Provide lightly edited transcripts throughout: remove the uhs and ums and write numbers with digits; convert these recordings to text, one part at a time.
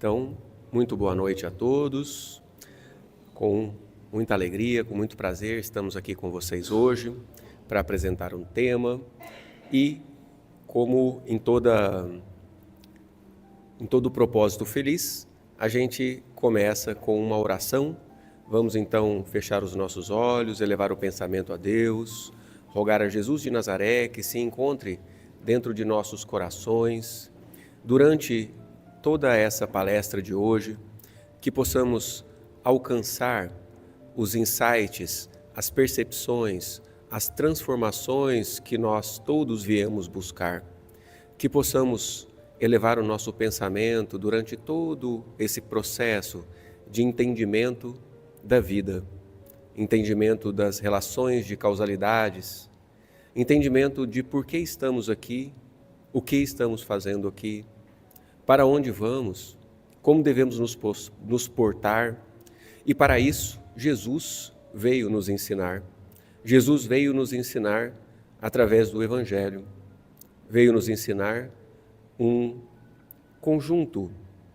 Então, muito boa noite a todos. Com muita alegria, com muito prazer, estamos aqui com vocês hoje para apresentar um tema e, como em todo propósito feliz, a gente começa com uma oração. Vamos então fechar os nossos olhos, elevar o pensamento a Deus, rogar a Jesus de Nazaré que se encontre dentro de nossos corações durante toda essa palestra de hoje, que possamos alcançar os insights, as percepções, as transformações que nós todos viemos buscar, que possamos elevar o nosso pensamento durante todo esse processo de entendimento da vida, entendimento das relações de causalidades, entendimento de por que estamos aqui, o que estamos fazendo aqui, para onde vamos, como devemos nos portar. E para isso, Jesus veio nos ensinar. Jesus veio nos ensinar através do Evangelho. Veio nos ensinar um conjunto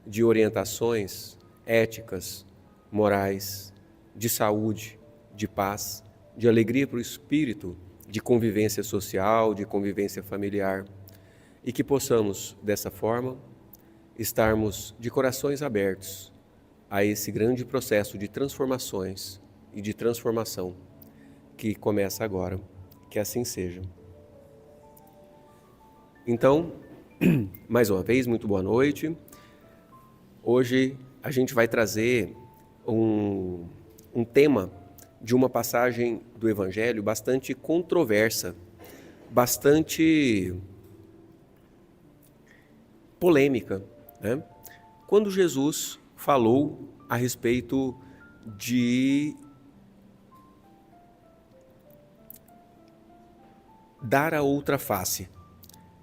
de orientações éticas, morais, de saúde, de paz, de alegria para o espírito, de convivência social, de convivência familiar. E que possamos, dessa forma, estarmos de corações abertos a esse grande processo de transformações e de transformação que começa agora. Que assim seja. Então, mais uma vez, muito boa noite. Hoje a gente vai trazer um tema de uma passagem do Evangelho bastante controversa, bastante polêmica, né? Quando Jesus falou a respeito de dar a outra face.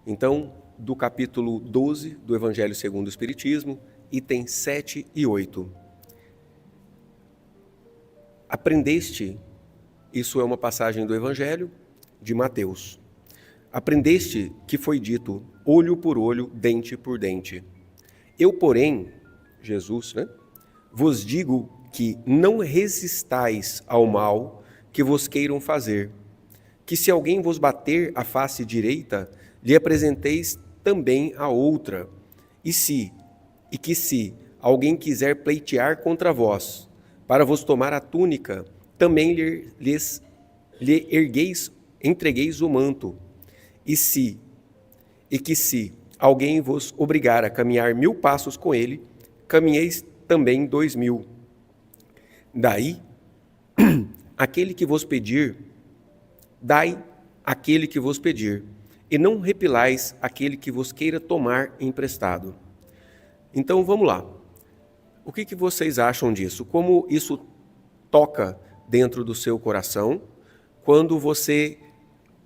Então, do capítulo 12 do Evangelho segundo o Espiritismo, itens 7 e 8. Aprendeste, isso é uma passagem do Evangelho de Mateus. Aprendeste que foi dito olho por olho, dente por dente. Eu, porém, Jesus, vos digo que não resistais ao mal que vos queiram fazer, que se alguém vos bater a face direita, lhe apresenteis também a outra, e que se alguém quiser pleitear contra vós, para vos tomar a túnica, também lhe entregueis o manto, e que se alguém vos obrigar a caminhar 1000 passos com ele, caminheis também 2000. Daí, aquele que vos pedir, dai aquele que vos pedir, e não repilais aquele que vos queira tomar emprestado. Então, vamos lá. O que vocês acham disso? Como isso toca dentro do seu coração quando você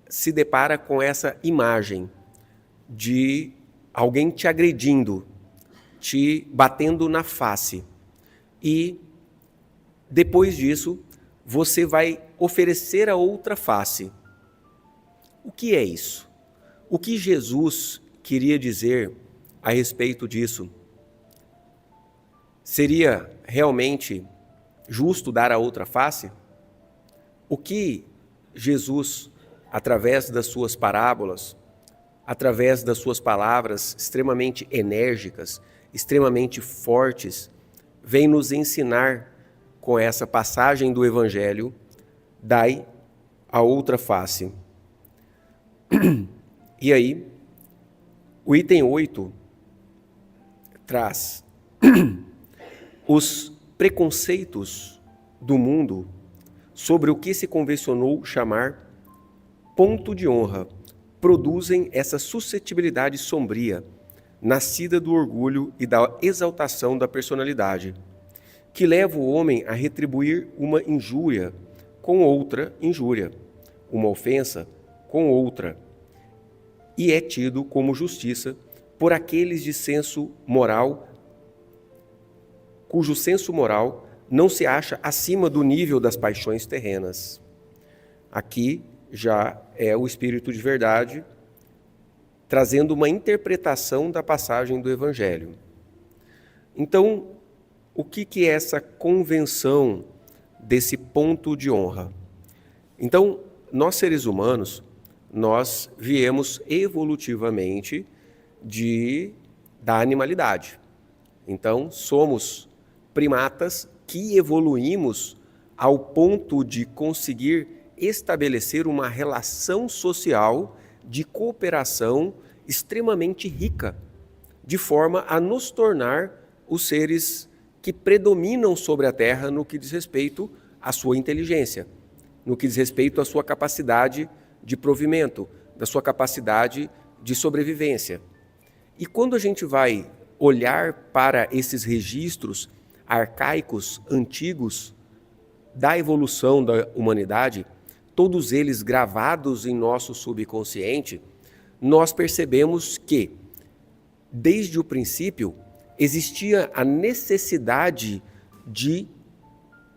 se depara com essa imagem de alguém te agredindo, te batendo na face, e depois disso você vai oferecer a outra face? O que é isso? O que Jesus queria dizer a respeito disso? Seria realmente justo dar a outra face? O que Jesus, através das suas parábolas, através das suas palavras extremamente enérgicas, extremamente fortes, vem nos ensinar com essa passagem do Evangelho, dai a outra face. E aí, o item 8 traz os preconceitos do mundo sobre o que se convencionou chamar ponto de honra, produzem essa suscetibilidade sombria, nascida do orgulho e da exaltação da personalidade, que leva o homem a retribuir uma injúria com outra injúria, uma ofensa com outra, e é tido como justiça por aqueles de senso moral, cujo senso moral não se acha acima do nível das paixões terrenas. Aqui já é o Espírito de Verdade trazendo uma interpretação da passagem do Evangelho. Então, o que é essa convenção desse ponto de honra? Então, nós seres humanos, nós viemos evolutivamente da animalidade. Então, somos primatas que evoluímos ao ponto de conseguir estabelecer uma relação social de cooperação extremamente rica, de forma a nos tornar os seres que predominam sobre a Terra no que diz respeito à sua inteligência, no que diz respeito à sua capacidade de provimento, da sua capacidade de sobrevivência. E quando a gente vai olhar para esses registros arcaicos, antigos, da evolução da humanidade, todos eles gravados em nosso subconsciente, nós percebemos que, desde o princípio, existia a necessidade de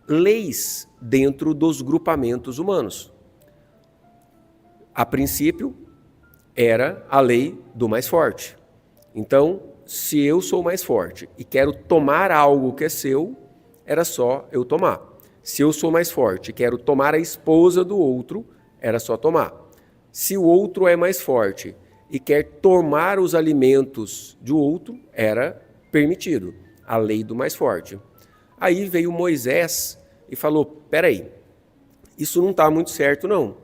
leis dentro dos grupamentos humanos. A princípio, era a lei do mais forte. Então, se eu sou mais forte e quero tomar algo que é seu, era só eu tomar. Se eu sou mais forte e quero tomar a esposa do outro, era só tomar. Se o outro é mais forte e quer tomar os alimentos do outro, era permitido, a lei do mais forte. Aí veio Moisés e falou, peraí, isso não está muito certo não.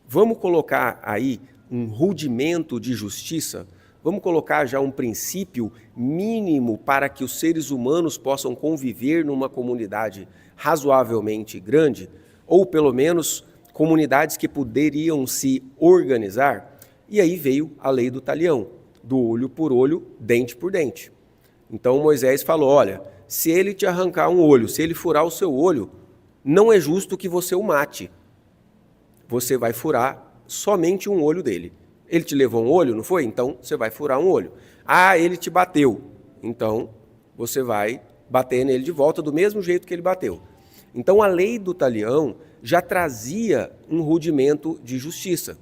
Vamos colocar aí um rudimento de justiça? Vamos colocar já um princípio mínimo para que os seres humanos possam conviver numa comunidade razoavelmente grande, ou pelo menos comunidades que poderiam se organizar? E aí veio a lei do talião, do olho por olho, dente por dente. Então Moisés falou, olha, se ele te arrancar um olho, se ele furar o seu olho, não é justo que você o mate. Você vai furar somente um olho dele. Ele te levou um olho, não foi? Então você vai furar um olho. Ah, ele te bateu. Então você vai bater nele de volta do mesmo jeito que ele bateu. Então a lei do talião já trazia um rudimento de justiça.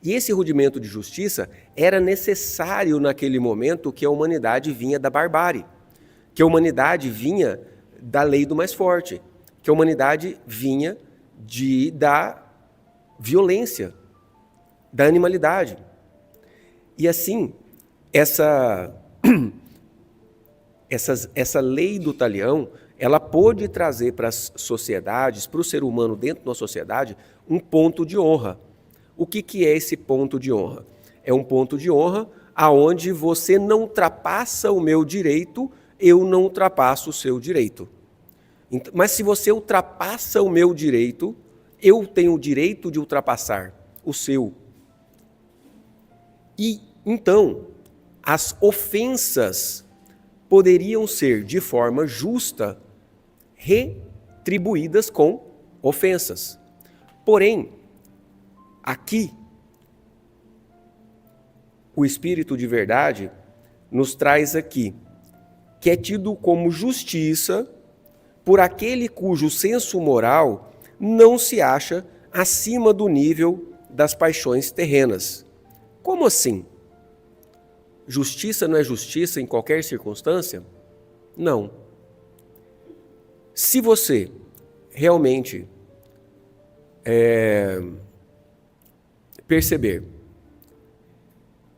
E esse rudimento de justiça era necessário naquele momento que a humanidade vinha da barbárie, que a humanidade vinha da lei do mais forte, que a humanidade vinha da violência, da animalidade. E assim, essa lei do talião, ela pôde trazer para as sociedades, para o ser humano dentro de uma sociedade, um ponto de honra. O que é esse ponto de honra? É um ponto de honra aonde você não ultrapassa o meu direito, eu não ultrapasso o seu direito. Mas se você ultrapassa o meu direito, eu tenho o direito de ultrapassar o seu. E então, as ofensas poderiam ser, de forma justa, retribuídas com ofensas. Porém, aqui, o Espírito de verdade nos traz aqui que é tido como justiça por aquele cujo senso moral não se acha acima do nível das paixões terrenas. Como assim? Justiça não é justiça em qualquer circunstância? Não. Se você realmente perceber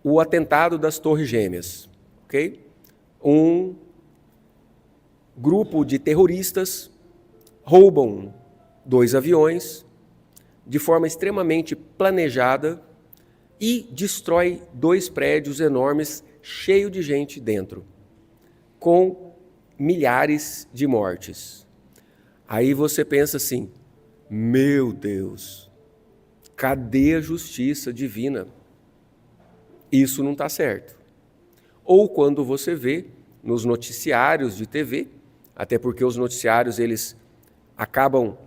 o atentado das Torres Gêmeas, ok? Um grupo de terroristas roubam 2 aviões de forma extremamente planejada e destrói 2 prédios enormes cheios de gente dentro, com milhares de mortes. Aí você pensa assim, meu Deus, cadê a justiça divina? Isso não está certo. Ou quando você vê nos noticiários de TV, até porque os noticiários eles acabam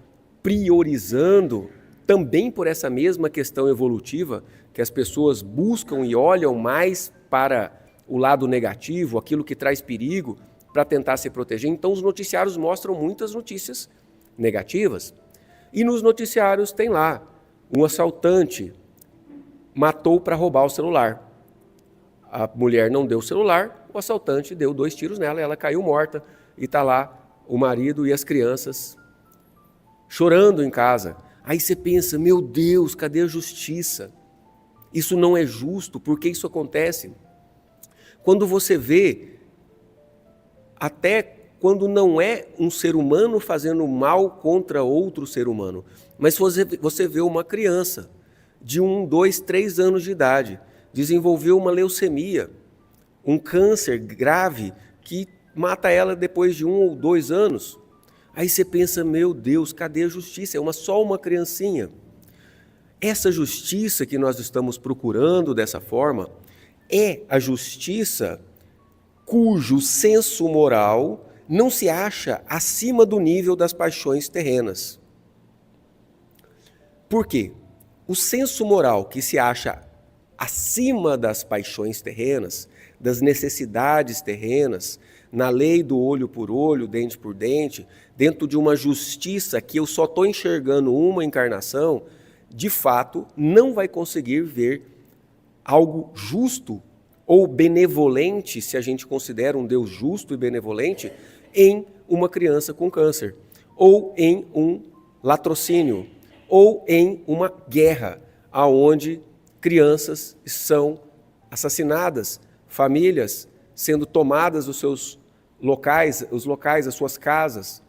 priorizando também por essa mesma questão evolutiva, que as pessoas buscam e olham mais para o lado negativo, aquilo que traz perigo, para tentar se proteger. Então os noticiários mostram muitas notícias negativas. E nos noticiários tem lá, um assaltante matou para roubar o celular. A mulher não deu o celular, o assaltante deu 2 tiros nela, ela caiu morta e está lá o marido e as crianças chorando em casa. Aí você pensa, meu Deus, cadê a justiça? Isso não é justo, por que isso acontece? Quando você vê, até quando não é um ser humano fazendo mal contra outro ser humano, mas você vê uma criança de 1, 2, 3 anos de idade, desenvolveu uma leucemia, um câncer grave que mata ela depois de 1 ou 2 anos. Aí você pensa, meu Deus, cadê a justiça? É só uma criancinha. Essa justiça que nós estamos procurando dessa forma é a justiça cujo senso moral não se acha acima do nível das paixões terrenas. Por quê? O senso moral que se acha acima das paixões terrenas, das necessidades terrenas, na lei do olho por olho, dente por dente, dentro de uma justiça que eu só estou enxergando uma encarnação, de fato, não vai conseguir ver algo justo ou benevolente, se a gente considera um Deus justo e benevolente, em uma criança com câncer, ou em um latrocínio, ou em uma guerra, aonde crianças são assassinadas, famílias sendo tomadas os seus locais, as suas casas.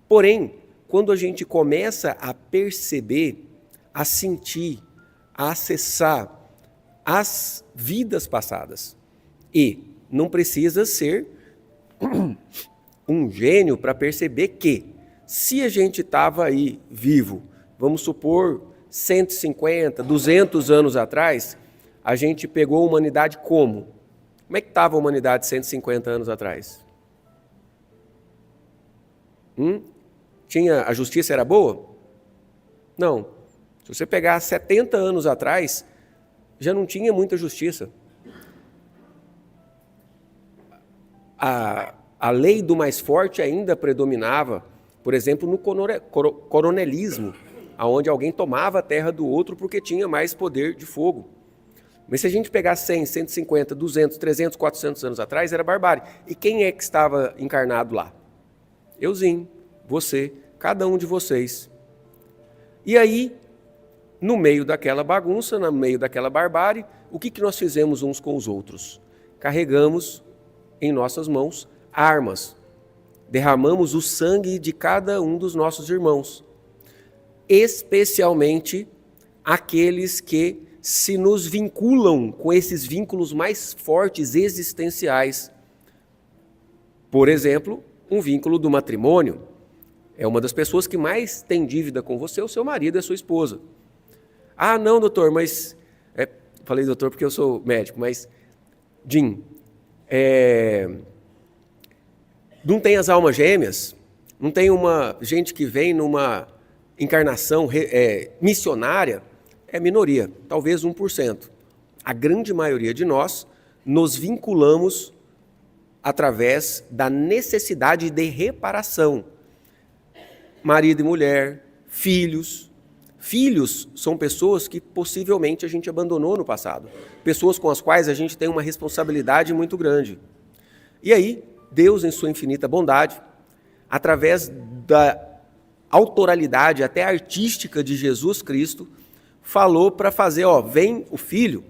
Porém, quando a gente começa a perceber, a sentir, a acessar as vidas passadas, e não precisa ser um gênio para perceber que, se a gente estava aí vivo, vamos supor 150, 200 anos atrás, a gente pegou a humanidade como? Como é que estava a humanidade 150 anos atrás? A justiça era boa? Não. Se você pegar 70 anos atrás, já não tinha muita justiça. A lei do mais forte ainda predominava, por exemplo, no coronelismo, onde alguém tomava a terra do outro porque tinha mais poder de fogo. Mas se a gente pegar 100, 150, 200, 300, 400 anos atrás, era barbárie. E quem é que estava encarnado lá? Euzinho, você, cada um de vocês. E aí, no meio daquela bagunça, no meio daquela barbárie, o que nós fizemos uns com os outros? Carregamos em nossas mãos armas. Derramamos o sangue de cada um dos nossos irmãos. Especialmente aqueles que se nos vinculam com esses vínculos mais fortes existenciais. Por exemplo, um vínculo do matrimônio. É uma das pessoas que mais tem dívida com você, o seu marido e a sua esposa. Ah, não, doutor, mas... falei doutor porque eu sou médico, mas... Jim, não tem as almas gêmeas? Não tem uma gente que vem numa encarnação missionária? É minoria, talvez 1%. A grande maioria de nós nos vinculamos através da necessidade de reparação. Marido e mulher, filhos. Filhos são pessoas que possivelmente a gente abandonou no passado. Pessoas com as quais a gente tem uma responsabilidade muito grande. E aí, Deus, em sua infinita bondade, através da autoralidade até artística de Jesus Cristo, falou para fazer, vem o filho.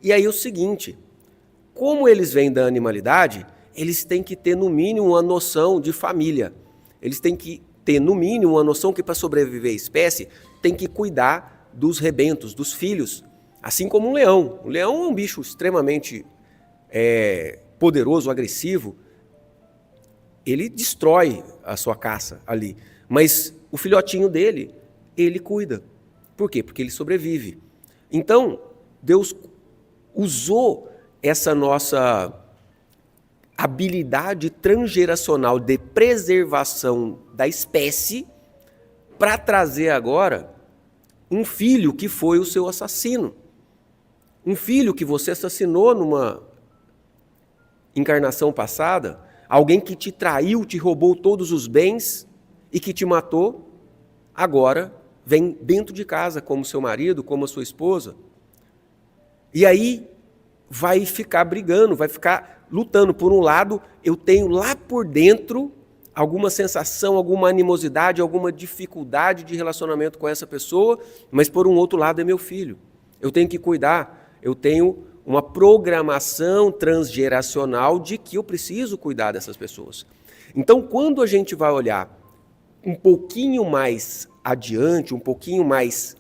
E aí o seguinte, como eles vêm da animalidade, eles têm que ter no mínimo uma noção de família. Eles têm que ter no mínimo uma noção que para sobreviver a espécie, tem que cuidar dos rebentos, dos filhos. Assim como um leão. O leão é um bicho extremamente poderoso, agressivo. Ele destrói a sua caça ali. Mas o filhotinho dele, ele cuida. Por quê? Porque ele sobrevive. Então, Deus usou essa nossa habilidade transgeracional de preservação da espécie para trazer agora um filho que foi o seu assassino. Um filho que você assassinou numa encarnação passada, alguém que te traiu, te roubou todos os bens e que te matou, agora vem dentro de casa como seu marido, como a sua esposa. E aí, vai ficar brigando, vai ficar lutando. Por um lado, eu tenho lá por dentro alguma sensação, alguma animosidade, alguma dificuldade de relacionamento com essa pessoa, mas por um outro lado é meu filho. Eu tenho que cuidar, eu tenho uma programação transgeracional de que eu preciso cuidar dessas pessoas. Então, quando a gente vai olhar um pouquinho mais adiante, um pouquinho mais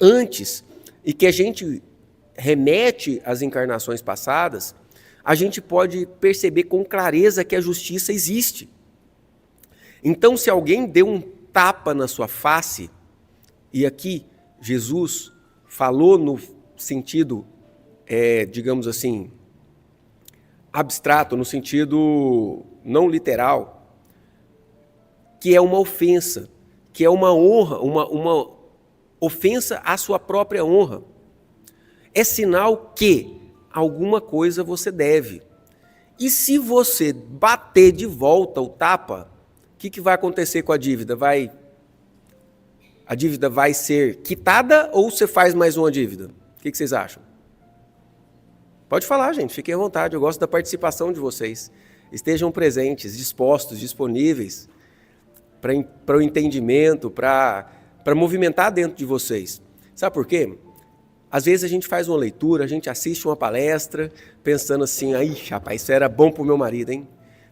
antes, e que a gente remete às encarnações passadas, a gente pode perceber com clareza que a justiça existe. Então, se alguém deu um tapa na sua face, e aqui Jesus falou no sentido, digamos assim, abstrato, no sentido não literal, que é uma ofensa, que é uma honra, uma ofensa à sua própria honra. É sinal que alguma coisa você deve. E se você bater de volta o tapa, o que vai acontecer com a dívida? A dívida vai ser quitada ou você faz mais uma dívida? O que vocês acham? Pode falar, gente, fiquem à vontade, eu gosto da participação de vocês. Estejam presentes, dispostos, disponíveis para o entendimento, para movimentar dentro de vocês. Sabe por quê? Às vezes a gente faz uma leitura, a gente assiste uma palestra, pensando assim, ai, rapaz, isso era bom para o meu marido, hein?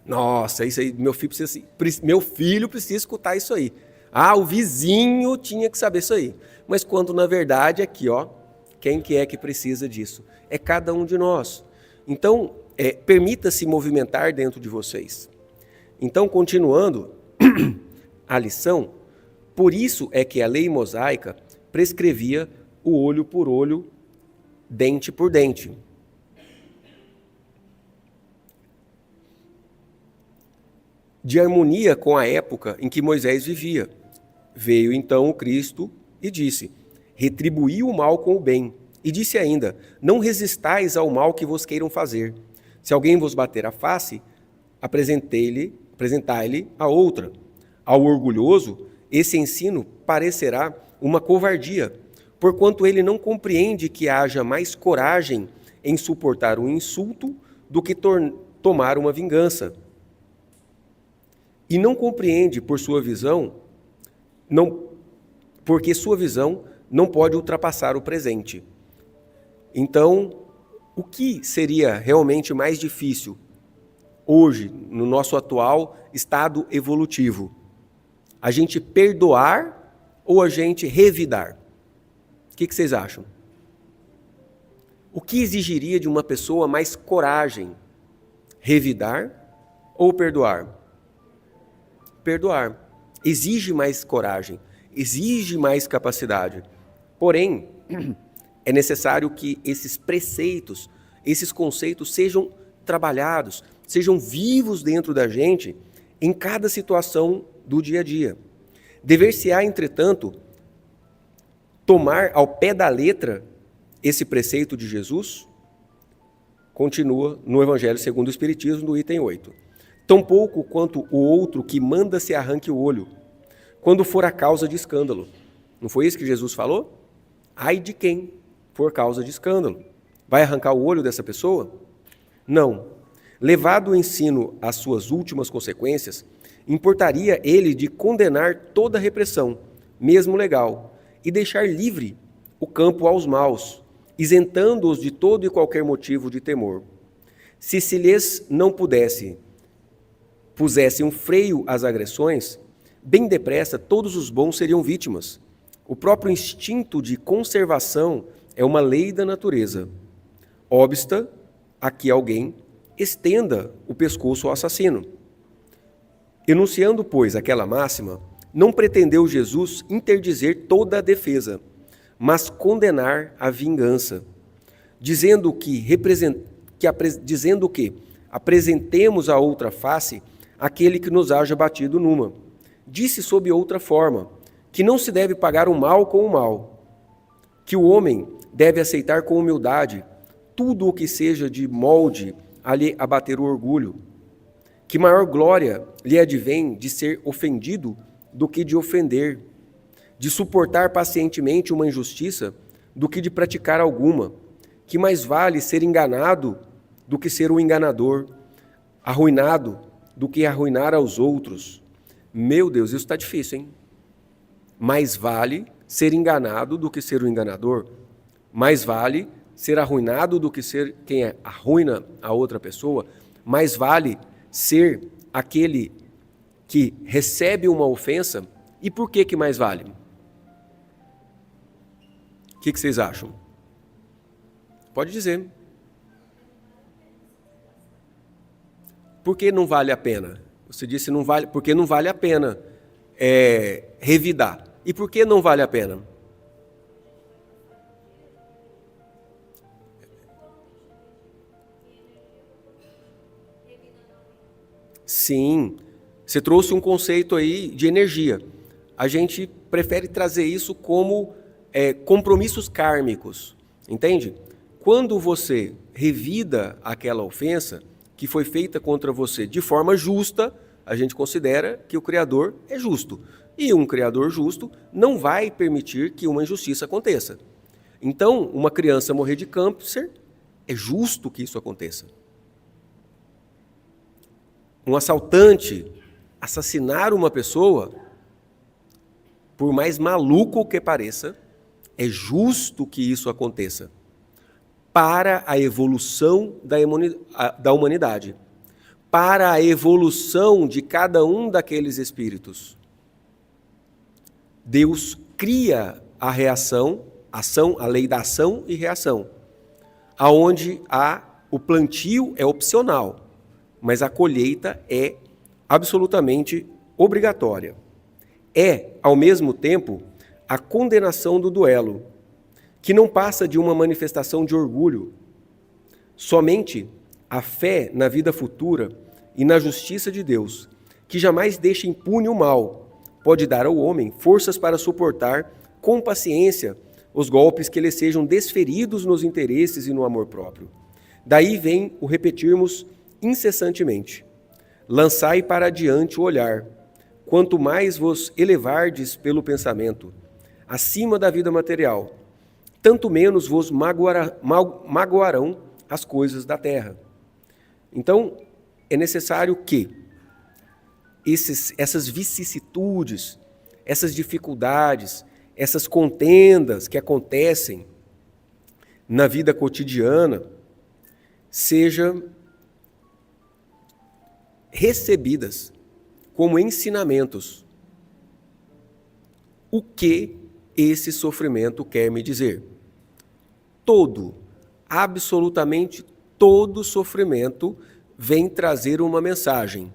Nossa, isso aí, meu filho precisa escutar isso aí. Ah, o vizinho tinha que saber isso aí. Mas quando, na verdade, aqui, ó, quem que é que precisa disso? É cada um de nós. Então, permita-se movimentar dentro de vocês. Então, continuando a lição, por isso é que a lei mosaica prescrevia o olho por olho, dente por dente. De harmonia com a época em que Moisés vivia. Veio então o Cristo e disse, retribuí o mal com o bem. E disse ainda, não resistais ao mal que vos queiram fazer. Se alguém vos bater a face, apresentai-lhe a outra. Ao orgulhoso, esse ensino parecerá uma covardia, porquanto ele não compreende que haja mais coragem em suportar um insulto do que tomar uma vingança. E não compreende porque sua visão não pode ultrapassar o presente. Então, o que seria realmente mais difícil hoje, no nosso atual estado evolutivo? A gente perdoar ou a gente revidar? O que vocês acham? O que exigiria de uma pessoa mais coragem? Revidar ou perdoar? Perdoar. Exige mais coragem, exige mais capacidade. Porém, é necessário que esses preceitos, esses conceitos sejam trabalhados, sejam vivos dentro da gente em cada situação do dia a dia. Dever-se-á, entretanto, tomar ao pé da letra esse preceito de Jesus, continua no Evangelho segundo o Espiritismo, no item 8. Tampouco quanto o outro que manda se arranque o olho, quando for a causa de escândalo. Não foi isso que Jesus falou? Ai de quem for causa de escândalo. Vai arrancar o olho dessa pessoa? Não. Levado o ensino às suas últimas consequências, importaria ele de condenar toda repressão, mesmo legal, e deixar livre o campo aos maus, isentando-os de todo e qualquer motivo de temor. Se lhes não pusesse um freio às agressões, bem depressa todos os bons seriam vítimas. O próprio instinto de conservação é uma lei da natureza. Obsta a que alguém estenda o pescoço ao assassino. Enunciando, pois, aquela máxima, não pretendeu Jesus interdizer toda a defesa, mas condenar a vingança, dizendo que apresentemos a outra face aquele que nos haja batido numa. Disse sob outra forma, que não se deve pagar o mal com o mal, que o homem deve aceitar com humildade tudo o que seja de molde a lhe abater o orgulho, que maior glória lhe advém de ser ofendido do que de ofender, de suportar pacientemente uma injustiça do que de praticar alguma, que mais vale ser enganado do que ser um enganador, arruinado do que arruinar aos outros. Meu Deus, isso está difícil, hein? Mais vale ser enganado do que ser um enganador. Mais vale ser arruinado do que ser quem arruina a outra pessoa. Mais vale ser aquele que recebe uma ofensa. E por que mais vale? O que vocês acham? Pode dizer. Por que não vale a pena? Você disse não vale, porque não vale a pena revidar. E por que não vale a pena? Sim, você trouxe um conceito aí de energia. A gente prefere trazer isso como compromissos kármicos, entende? Quando você revida aquela ofensa que foi feita contra você de forma justa, a gente considera que o Criador é justo. E um Criador justo não vai permitir que uma injustiça aconteça. Então, uma criança morrer de câncer, é justo que isso aconteça. Um assaltante assassinar uma pessoa, por mais maluco que pareça, é justo que isso aconteça para a evolução da humanidade, para a evolução de cada um daqueles espíritos. Deus cria a a lei da ação e reação, aonde o plantio é opcional, mas a colheita é absolutamente obrigatória. É, ao mesmo tempo, a condenação do duelo, que não passa de uma manifestação de orgulho. Somente a fé na vida futura e na justiça de Deus, que jamais deixa impune o mal, pode dar ao homem forças para suportar com paciência os golpes que lhe sejam desferidos nos interesses e no amor próprio. Daí vem o repetirmos incessantemente: lançai para adiante o olhar, quanto mais vos elevardes pelo pensamento, acima da vida material, tanto menos vos magoarão as coisas da terra. Então, é necessário que essas vicissitudes, essas dificuldades, essas contendas que acontecem na vida cotidiana sejam recebidas como ensinamentos. O que esse sofrimento quer me dizer? Absolutamente todo sofrimento vem trazer uma mensagem.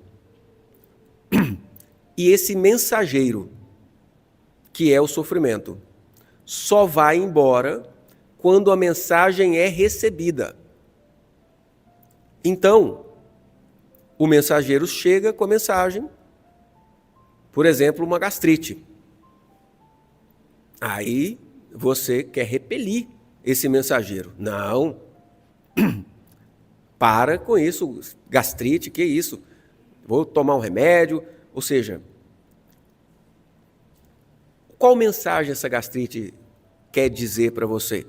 E esse mensageiro, que é o sofrimento, só vai embora quando a mensagem é recebida. Então, o mensageiro chega com a mensagem, por exemplo, uma gastrite. Aí você quer repelir esse mensageiro. Não. Para com isso, gastrite, que isso? Vou tomar um remédio. Ou seja, qual mensagem essa gastrite quer dizer para você?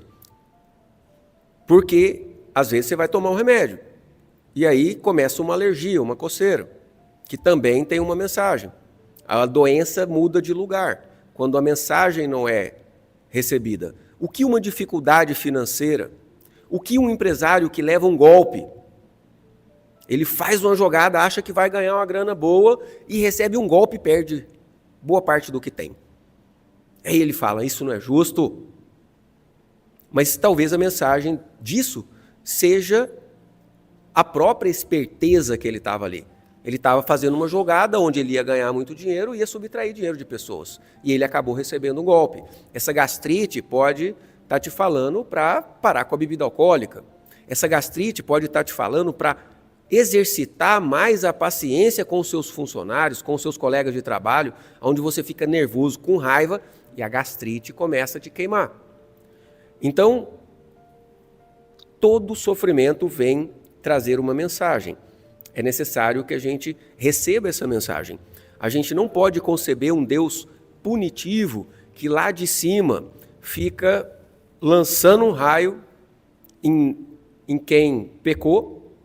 Porque, às vezes, você vai tomar um remédio. E aí começa uma alergia, uma coceira, que também tem uma mensagem. A doença muda de lugar quando a mensagem não é recebida. O que uma dificuldade financeira, o que um empresário que leva um golpe, ele faz uma jogada, acha que vai ganhar uma grana boa e recebe um golpe e perde boa parte do que tem. Aí ele fala, isso não é justo. Mas talvez a mensagem disso seja a própria esperteza que ele estava ali. Ele estava fazendo uma jogada onde ele ia ganhar muito dinheiro e ia subtrair dinheiro de pessoas. E ele acabou recebendo um golpe. Essa gastrite pode estar te falando para parar com a bebida alcoólica. Essa gastrite pode estar te falando para exercitar mais a paciência com os seus funcionários, com os seus colegas de trabalho, onde você fica nervoso, com raiva, e a gastrite começa a te queimar. Então, todo sofrimento vem trazer uma mensagem. É necessário que a gente receba essa mensagem. A gente não pode conceber um Deus punitivo que lá de cima fica lançando um raio em quem pecou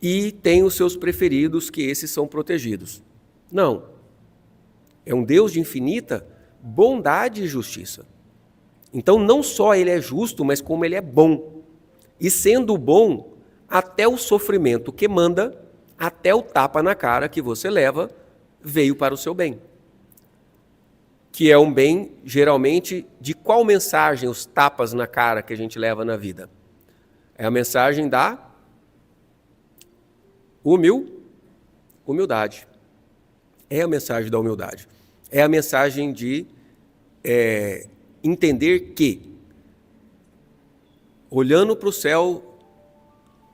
e tem os seus preferidos, que esses são protegidos. Não. É um Deus de infinita bondade e justiça. Então, não só ele é justo, mas como ele é bom. E sendo bom, até o sofrimento que manda, até o tapa na cara que você leva, veio para o seu bem. Que é um bem, geralmente, de qual mensagem os tapas na cara que a gente leva na vida? É a mensagem da humildade. É a mensagem da humildade. É a mensagem de entender que, olhando para o céu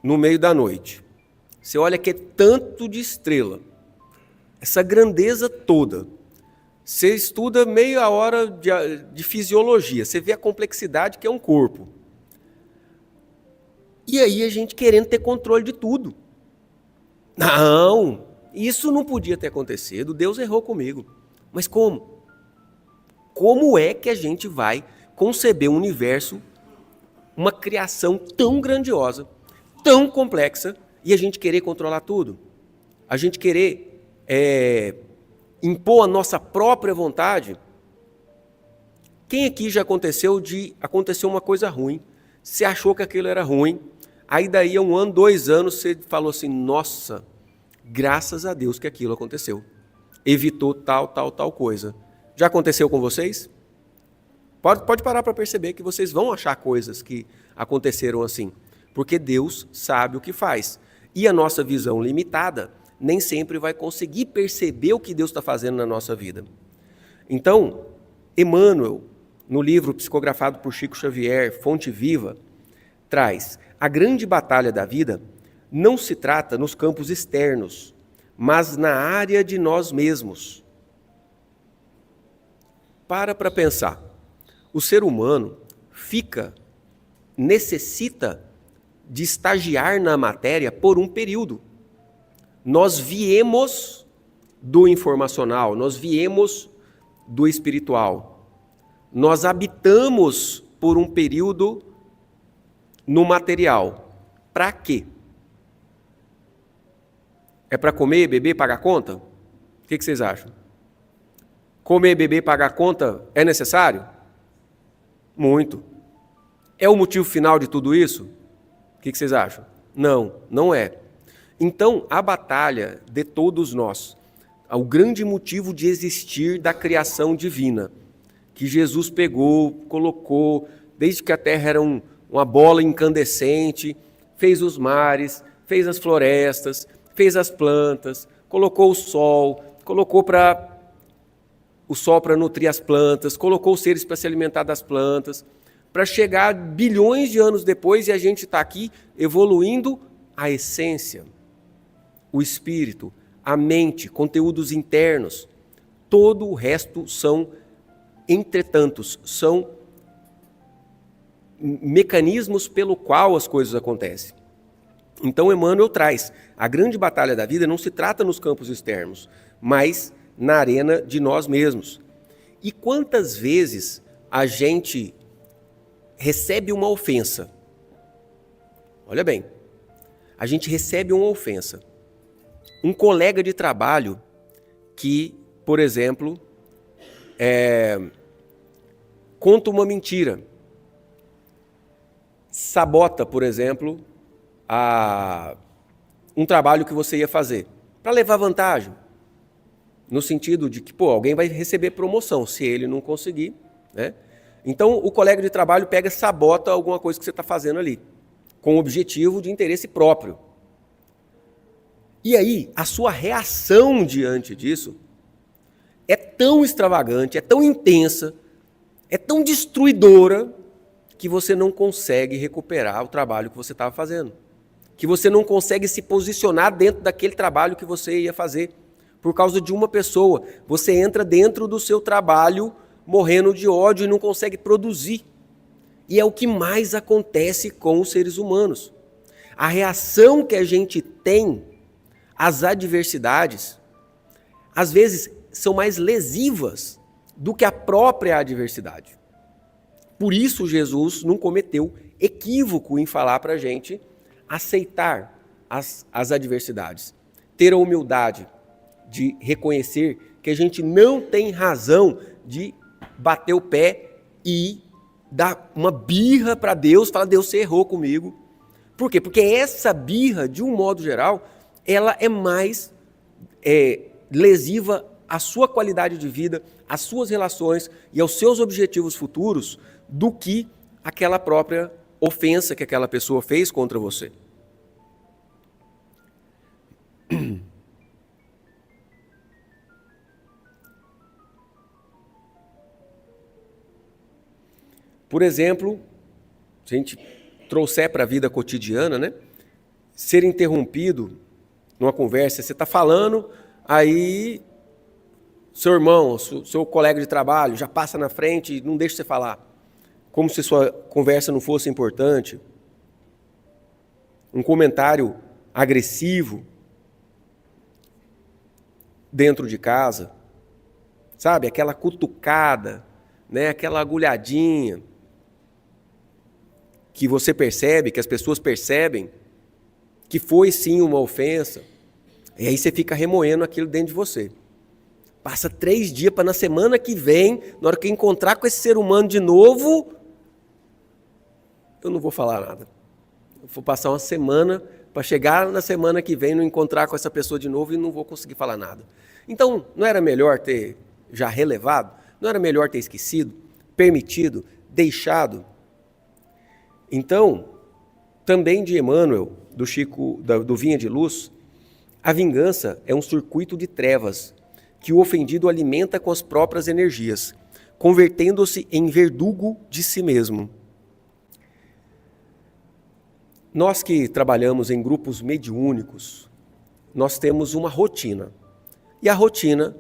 no meio da noite, você olha que é tanto de estrela, essa grandeza toda. Você estuda meia hora de fisiologia, você vê a complexidade que é um corpo. E aí a gente querendo ter controle de tudo. Não, isso não podia ter acontecido, Deus errou comigo. Mas como? Como é que a gente vai conceber um universo, uma criação tão grandiosa, tão complexa, e a gente querer controlar tudo? A gente querer impor a nossa própria vontade? Quem aqui já aconteceu uma coisa ruim, você achou que aquilo era ruim, aí daí a 1 ano, 2 anos, você falou assim, nossa, graças a Deus que aquilo aconteceu. Evitou tal coisa. Já aconteceu com vocês? Pode parar para perceber que vocês vão achar coisas que aconteceram assim, porque Deus sabe o que faz. E a nossa visão limitada nem sempre vai conseguir perceber o que Deus está fazendo na nossa vida. Então, Emmanuel, no livro psicografado por Chico Xavier, Fonte Viva, traz: a grande batalha da vida não se trata nos campos externos, mas na área de nós mesmos. Para pensar. O ser humano necessita de estagiar na matéria por um período. Nós viemos do informacional, nós viemos do espiritual. Nós habitamos por um período no material. Para quê? É para comer, beber, pagar conta? O que vocês acham? Comer, beber, pagar conta é necessário? Muito. É o motivo final de tudo isso? O que vocês acham? Não, não é. Então, a batalha de todos nós, o grande motivo de existir da criação divina, que Jesus pegou, colocou, desde que a terra era uma bola incandescente, fez os mares, fez as florestas, fez as plantas, colocou o sol para nutrir as plantas, colocou os seres para se alimentar das plantas, para chegar bilhões de anos depois e a gente está aqui evoluindo a essência, o espírito, a mente, conteúdos internos. Todo o resto são, entretantos, são mecanismos pelo qual as coisas acontecem. Então Emmanuel traz: a grande batalha da vida não se trata nos campos externos, mas na arena de nós mesmos. E quantas vezes a gente recebe uma ofensa? Olha bem, a gente recebe uma ofensa. Um colega de trabalho que, por exemplo, conta uma mentira, sabota, por exemplo, um trabalho que você ia fazer, para levar vantagem, no sentido de que alguém vai receber promoção, se ele não conseguir, né? Então, o colega de trabalho pega e sabota alguma coisa que você está fazendo ali, com o objetivo de interesse próprio. E aí, a sua reação diante disso é tão extravagante, é tão intensa, é tão destruidora, que você não consegue recuperar o trabalho que você estava fazendo. Que você não consegue se posicionar dentro daquele trabalho que você ia fazer. Por causa de uma pessoa. Você entra dentro do seu trabalho morrendo de ódio e não consegue produzir. E é o que mais acontece com os seres humanos. A reação que a gente tem às adversidades, às vezes, são mais lesivas do que a própria adversidade. Por isso Jesus não cometeu equívoco em falar para a gente aceitar as adversidades. Ter a humildade de reconhecer que a gente não tem razão de bater o pé e dar uma birra para Deus, falar, Deus, você errou comigo. Por quê? Porque essa birra, de um modo geral, ela é mais lesiva à sua qualidade de vida, às suas relações e aos seus objetivos futuros do que aquela própria ofensa que aquela pessoa fez contra você. Por exemplo, se a gente trouxer para a vida cotidiana, né? Ser interrompido numa conversa, você está falando, aí seu irmão, seu colega de trabalho já passa na frente e não deixa você falar, como se sua conversa não fosse importante. Um comentário agressivo dentro de casa, sabe? Aquela cutucada, né? Aquela agulhadinha que você percebe, que as pessoas percebem que foi sim uma ofensa, e aí você fica remoendo aquilo dentro de você. Passa 3 dias para na semana que vem, na hora que eu encontrar com esse ser humano de novo, eu não vou falar nada. Eu vou passar uma semana para chegar na semana que vem, não encontrar com essa pessoa de novo e não vou conseguir falar nada. Então, não era melhor ter já relevado? Não era melhor ter esquecido, permitido, deixado? Então, também de Emmanuel, do Chico, do Vinha de Luz, a vingança é um circuito de trevas que o ofendido alimenta com as próprias energias, convertendo-se em verdugo de si mesmo. Nós que trabalhamos em grupos mediúnicos, nós temos uma rotina. E a rotina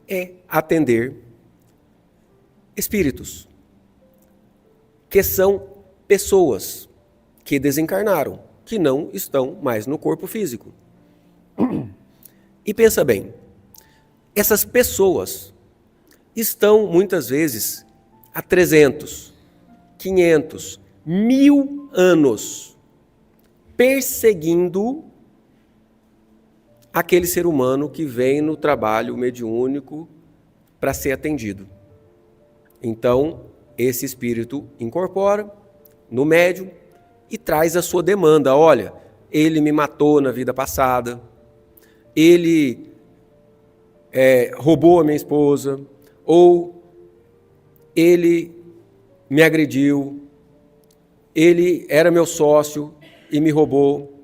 é atender espíritos, que são pessoas que desencarnaram, que não estão mais no corpo físico. E pensa bem, essas pessoas estão muitas vezes há 300, 500, 1000 anos perseguindo aquele ser humano que vem no trabalho mediúnico para ser atendido. Então, esse espírito incorpora no médium e traz a sua demanda. Olha, ele me matou na vida passada, ele roubou a minha esposa, ou ele me agrediu, ele era meu sócio e me roubou.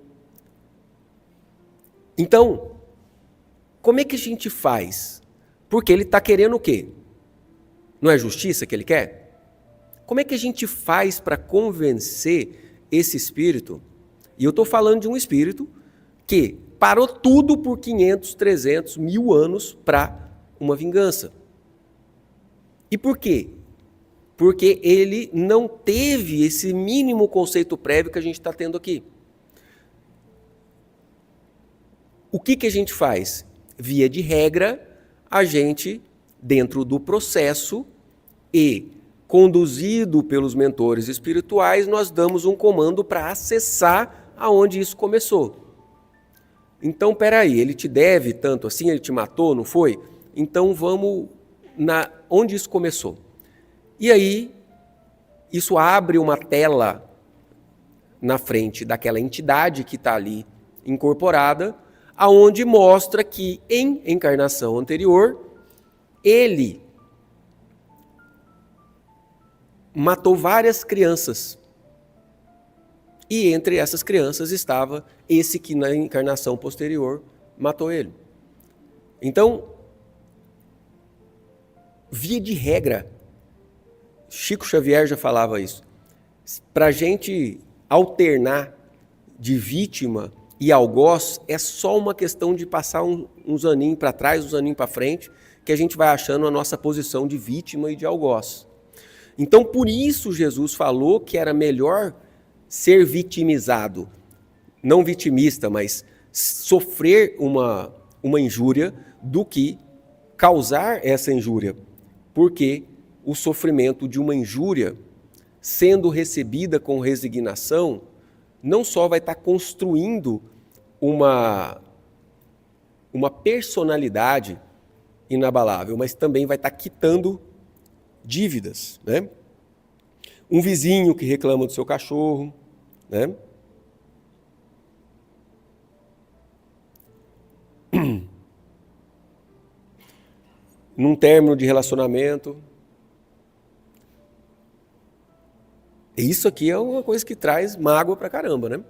Então, como é que a gente faz? Porque ele está querendo o quê? Não é justiça que ele quer? Como é que a gente faz para convencer esse espírito? E eu estou falando de um espírito que parou tudo por 500, 300, 1000 anos para uma vingança. E por quê? Porque ele não teve esse mínimo conceito prévio que a gente está tendo aqui. O que a gente faz? Via de regra, a gente, dentro do processo e conduzido pelos mentores espirituais, nós damos um comando para acessar aonde isso começou. Então, peraí, ele te deve tanto assim, ele te matou, não foi? Então vamos onde isso começou. E aí, isso abre uma tela na frente daquela entidade que está ali incorporada, aonde mostra que em encarnação anterior, ele matou várias crianças. E entre essas crianças estava esse que na encarnação posterior matou ele. Então, via de regra, Chico Xavier já falava isso, para a gente alternar de vítima e algoz é só uma questão de passar uns aninhos para trás, uns aninhos para frente, que a gente vai achando a nossa posição de vítima e de algoz. Então, por isso Jesus falou que era melhor ser vitimizado, não vitimista, mas sofrer uma injúria do que causar essa injúria, porque o sofrimento de uma injúria sendo recebida com resignação, não só vai estar construindo uma personalidade inabalável, mas também vai estar quitando dívidas, né? Um vizinho que reclama do seu cachorro, né? Num término de relacionamento. Isso aqui é uma coisa que traz mágoa pra caramba, né?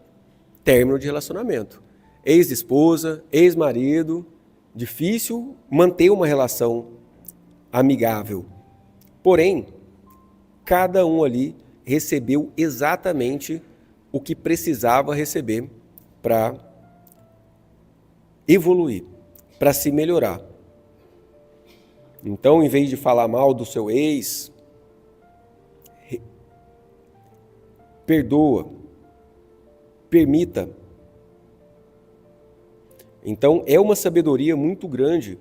Término de relacionamento. Ex-esposa, ex-marido, difícil manter uma relação amigável. Porém, cada um ali recebeu exatamente o que precisava receber para evoluir, para se melhorar. Então, em vez de falar mal do seu ex, perdoa, permita. Então, é uma sabedoria muito grande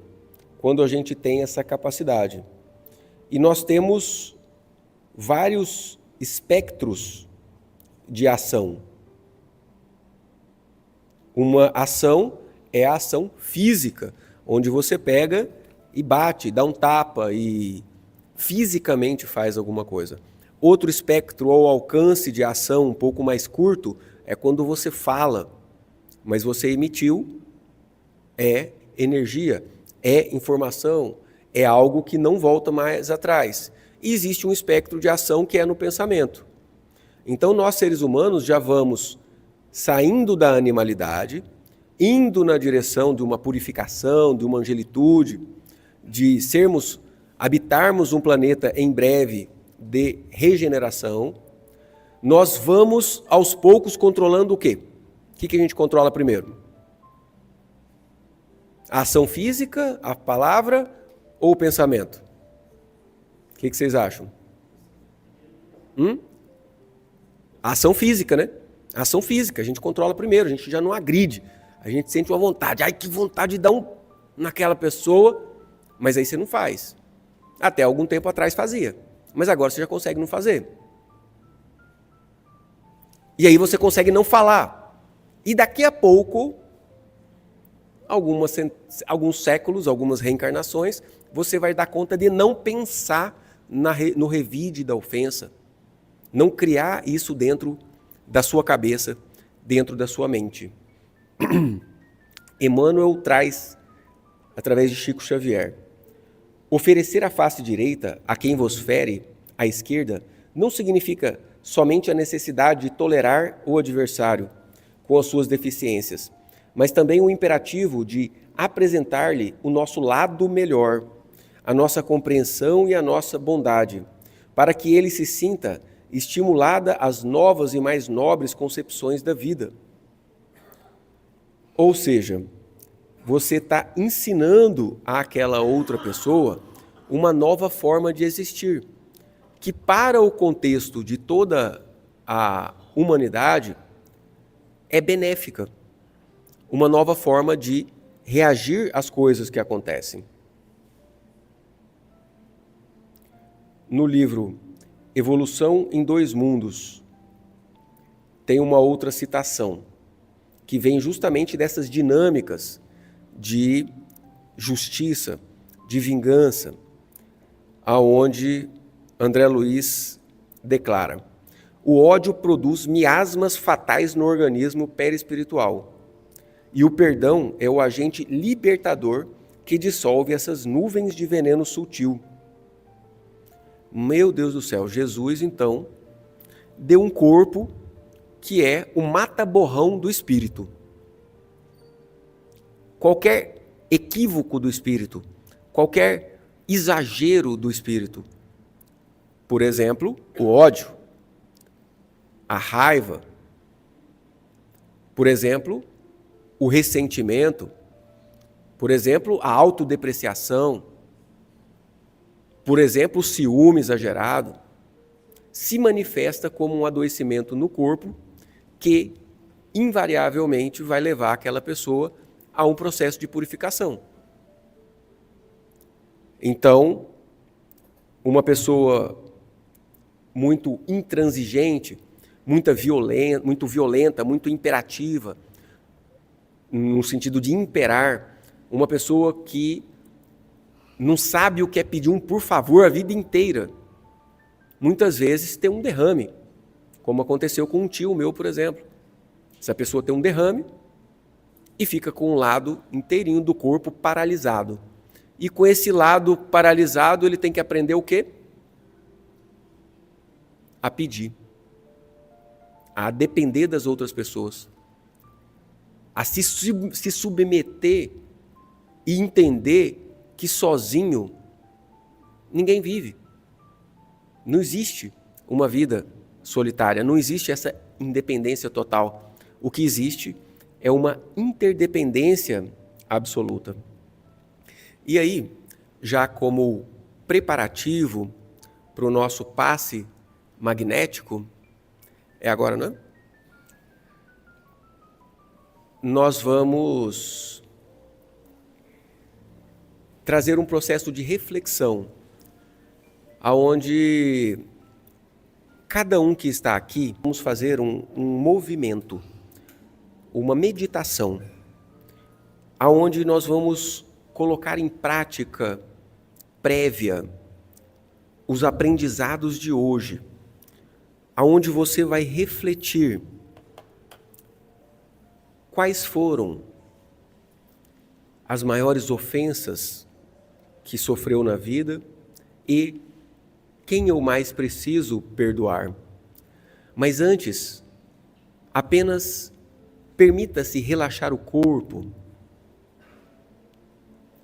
quando a gente tem essa capacidade. E nós temos vários espectros de ação. Uma ação é a ação física, onde você pega e bate, dá um tapa e fisicamente faz alguma coisa. Outro espectro ou alcance de ação um pouco mais curto é quando você fala, mas você emitiu, é energia, é informação, é algo que não volta mais atrás. E existe um espectro de ação que é no pensamento. Então nós seres humanos já vamos saindo da animalidade, indo na direção de uma purificação, de uma angelitude, de habitarmos um planeta em breve de regeneração. Nós vamos aos poucos controlando o quê? O que a gente controla primeiro? A ação física, a palavra ou o pensamento? O que vocês acham? A ação física, né? A ação física, a gente controla primeiro, a gente já não agride. A gente sente uma vontade. Ai, que vontade de dar um naquela pessoa, mas aí você não faz. Até algum tempo atrás fazia, mas agora você já consegue não fazer. E aí você consegue não falar. E daqui a pouco, alguns séculos, algumas reencarnações, você vai dar conta de não pensar no revide da ofensa, não criar isso dentro da sua cabeça, dentro da sua mente. Emmanuel traz, através de Chico Xavier, oferecer a face direita a quem vos fere, à esquerda, não significa somente a necessidade de tolerar o adversário com as suas deficiências, mas também o imperativo de apresentar-lhe o nosso lado melhor, a nossa compreensão e a nossa bondade, para que ele se sinta estimulada às novas e mais nobres concepções da vida. Ou seja, você está ensinando àquela outra pessoa uma nova forma de existir, que para o contexto de toda a humanidade é benéfica, uma nova forma de reagir às coisas que acontecem. No livro Evolução em Dois Mundos, tem uma outra citação, que vem justamente dessas dinâmicas de justiça, de vingança, aonde André Luiz declara: o ódio produz miasmas fatais no organismo perispiritual, e o perdão é o agente libertador que dissolve essas nuvens de veneno sutil. Meu Deus do céu, Jesus, então, deu um corpo que é o mata-borrão do espírito. Qualquer equívoco do espírito, qualquer exagero do espírito, por exemplo, o ódio, a raiva, por exemplo, o ressentimento, por exemplo, a autodepreciação, por exemplo, o ciúme exagerado, se manifesta como um adoecimento no corpo que invariavelmente vai levar aquela pessoa a um processo de purificação. Então, uma pessoa muito intransigente, muito violenta, muito imperativa, no sentido de imperar, uma pessoa que não sabe o que é pedir um por favor a vida inteira. Muitas vezes tem um derrame, como aconteceu com um tio meu, por exemplo. Essa pessoa tem um derrame e fica com um lado inteirinho do corpo paralisado. E com esse lado paralisado, ele tem que aprender o quê? A pedir, a depender das outras pessoas, a se submeter e entender que sozinho ninguém vive. Não existe uma vida solitária, não existe essa independência total. O que existe é uma interdependência absoluta. E aí, já como preparativo para o nosso passe magnético, é agora, não é? Nós vamos trazer um processo de reflexão, aonde cada um que está aqui, vamos fazer um movimento, uma meditação, aonde nós vamos colocar em prática prévia os aprendizados de hoje, aonde você vai refletir quais foram as maiores ofensas que sofreu na vida e quem eu mais preciso perdoar. Mas antes, apenas permita-se relaxar o corpo,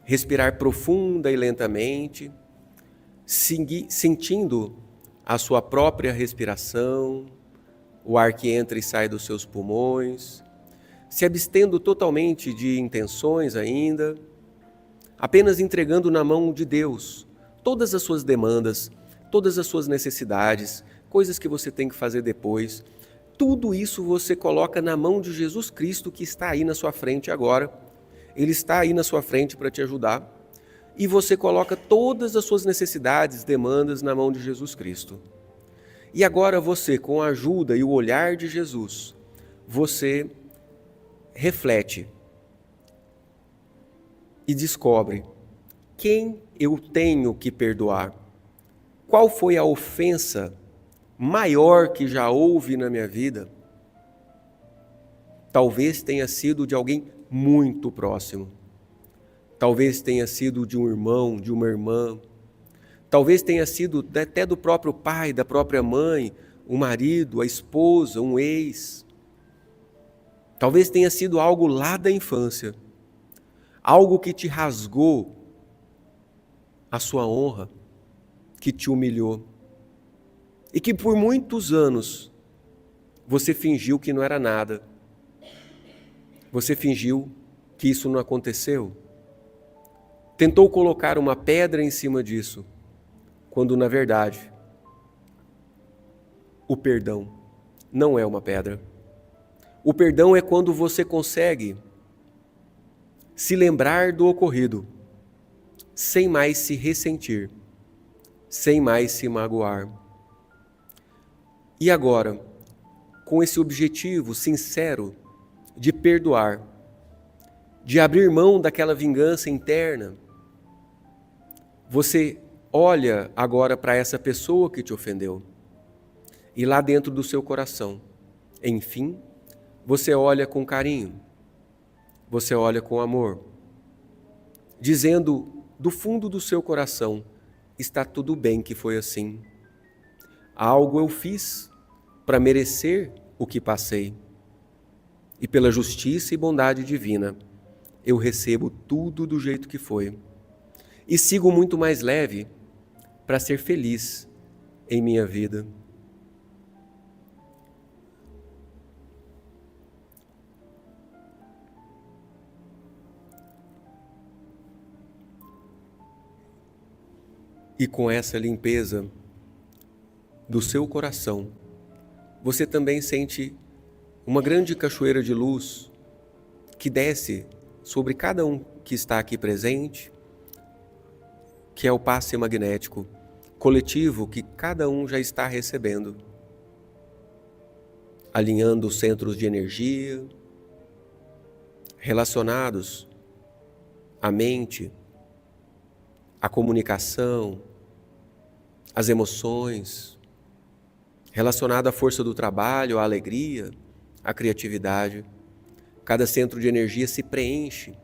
respirar profunda e lentamente, sentindo a sua própria respiração, o ar que entra e sai dos seus pulmões, se abstendo totalmente de intenções ainda, apenas entregando na mão de Deus todas as suas demandas, todas as suas necessidades, coisas que você tem que fazer depois. Tudo isso você coloca na mão de Jesus Cristo, que está aí na sua frente agora. Ele está aí na sua frente para te ajudar. E você coloca todas as suas necessidades, demandas na mão de Jesus Cristo. E agora você, com a ajuda e o olhar de Jesus, você reflete e descobre quem eu tenho que perdoar. Qual foi a ofensa maior que já houve na minha vida? Talvez tenha sido de alguém muito próximo. Talvez tenha sido de um irmão, de uma irmã. Talvez tenha sido até do próprio pai, da própria mãe, o marido, a esposa, um ex. Talvez tenha sido algo lá da infância. Algo que te rasgou a sua honra, que te humilhou. E que por muitos anos você fingiu que não era nada. Você fingiu que isso não aconteceu. Tentou colocar uma pedra em cima disso, quando na verdade o perdão não é uma pedra. O perdão é quando você consegue se lembrar do ocorrido, sem mais se ressentir, sem mais se magoar. E agora, com esse objetivo sincero de perdoar, de abrir mão daquela vingança interna, você olha agora para essa pessoa que te ofendeu. E lá dentro do seu coração, enfim, você olha com carinho, você olha com amor, dizendo do fundo do seu coração, está tudo bem que foi assim. Algo eu fiz para merecer o que passei. E pela justiça e bondade divina, eu recebo tudo do jeito que foi. E sigo muito mais leve para ser feliz em minha vida. E com essa limpeza do seu coração, você também sente uma grande cachoeira de luz que desce sobre cada um que está aqui presente, que é o passe magnético, coletivo que cada um já está recebendo, alinhando os centros de energia relacionados à mente, à comunicação, às emoções, relacionado à força do trabalho, à alegria, à criatividade. Cada centro de energia se preenche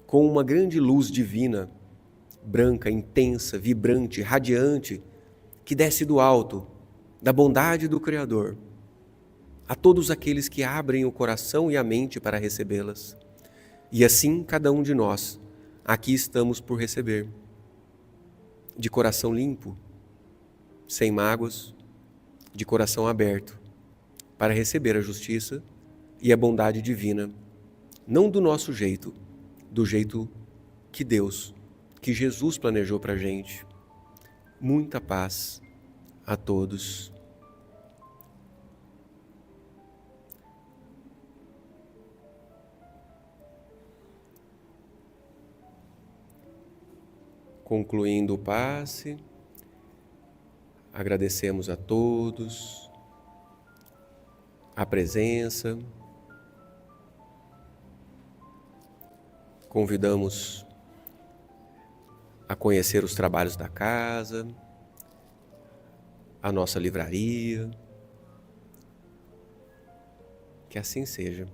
com uma grande luz divina, branca, intensa, vibrante, radiante, que desce do alto, da bondade do Criador, a todos aqueles que abrem o coração e a mente para recebê-las. E assim cada um de nós, aqui estamos por receber, de coração limpo, sem mágoas, de coração aberto, para receber a justiça e a bondade divina, não do nosso jeito, do jeito que Deus, que Jesus planejou para a gente. Muita paz a todos. Concluindo o passe, agradecemos a todos a presença, convidamos a conhecer os trabalhos da casa, a nossa livraria, que assim seja.